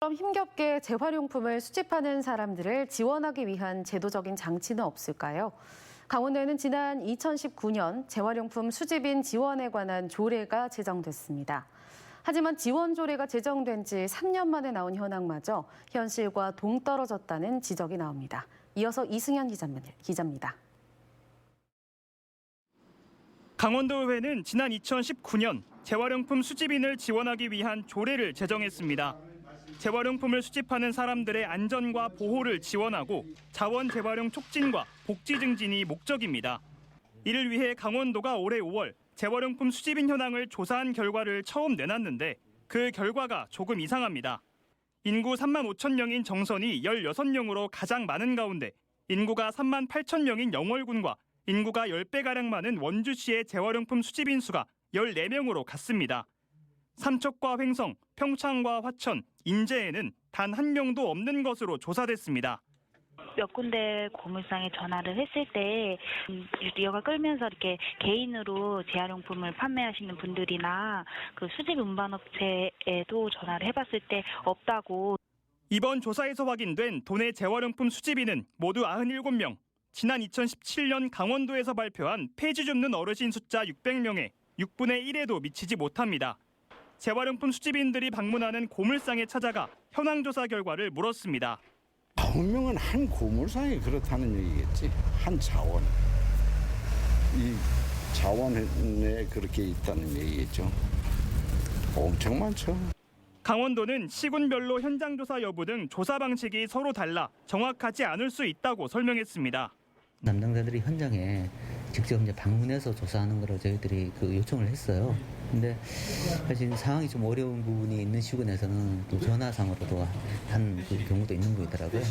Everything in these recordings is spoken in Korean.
이처럼 힘겹게 재활용품을 수집하는 사람들을 지원하기 위한 제도적인 장치는 없을까요? 강원도에는 지난 2019년 재활용품 수집인 지원에 관한 조례가 제정됐습니다. 하지만 지원 조례가 제정된 지 3년 만에 나온 현황마저 현실과 동떨어졌다는 지적이 나옵니다. 이어서 이승현 기자입니다. 강원도의회는 지난 2019년 재활용품 수집인을 지원하기 위한 조례를 제정했습니다. 재활용품을 수집하는 사람들의 안전과 보호를 지원하고 자원 재활용 촉진과 복지 증진이 목적입니다. 이를 위해 강원도가 올해 5월 재활용품 수집인 현황을 조사한 결과를 처음 내놨는데 그 결과가 조금 이상합니다. 인구 3만 5천 명인 정선이 16명으로 가장 많은 가운데 인구가 3만 8천 명인 영월군과 인구가 10배가량 많은 원주시의 재활용품 수집인 수가 14명으로 같습니다. 삼척과 횡성, 평창과 화천, 인제에는 단 한 명도 없는 것으로 조사됐습니다. 몇 군데 고물상에 전화를 했을 때 리어가 끌면서 이렇게 개인으로 재활용품을 판매하시는 분들이나 그 수집 운반업체에도 전화를 해봤을 때 없다고. 이번 조사에서 확인된 도내 재활용품 수집인은 모두 97명. 지난 2017년 강원도에서 발표한 폐지 줍는 어르신 숫자 600명에 6분의 1에도 미치지 못합니다. 재활용품 수집인들이 방문하는 고물상에 찾아가 현황 조사 결과를 물었습니다. 9명은 한 고물상이 그렇다는 얘기겠지. 한 자원. 이 자원에 그렇게 있다는 얘기겠죠. 엄청 많죠. 강원도는 시군별로 현장 조사 여부 등 조사 방식이 서로 달라 정확하지 않을 수 있다고 설명했습니다. 담당자들이 현장에 직접 이제 방문해서 조사하는 거로 저희들이 요청을 했어요. 근데 사실 상황이 좀 어려운 부분이 있는 시군에서는 또 전화상으로도 한 경우도 있는 거더라고요.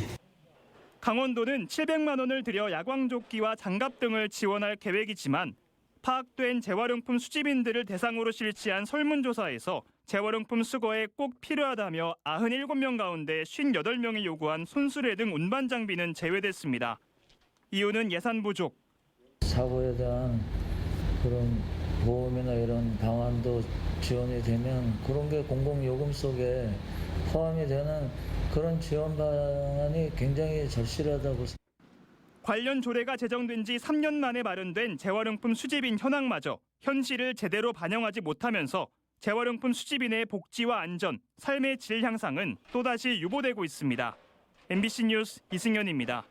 강원도는 700만 원을 들여 야광조끼와 장갑 등을 지원할 계획이지만 파악된 재활용품 수집인들을 대상으로 실시한 설문조사에서 재활용품 수거에 꼭 필요하다며 97명 가운데 58명이 요구한 손수레 등 운반 장비는 제외됐습니다. 이유는 예산 부족. 사고에 대한 그런 보험이나 이런 방안도 지원이 되면 그런 게 공공요금 속에 포함이 되는 그런 지원 방안이 굉장히 절실하다고 생각합니다. 관련 조례가 제정된 지 3년 만에 마련된 재활용품 수집인 현황마저 현실을 제대로 반영하지 못하면서 재활용품 수집인의 복지와 안전, 삶의 질 향상은 또다시 유보되고 있습니다. MBC 뉴스 이승현입니다.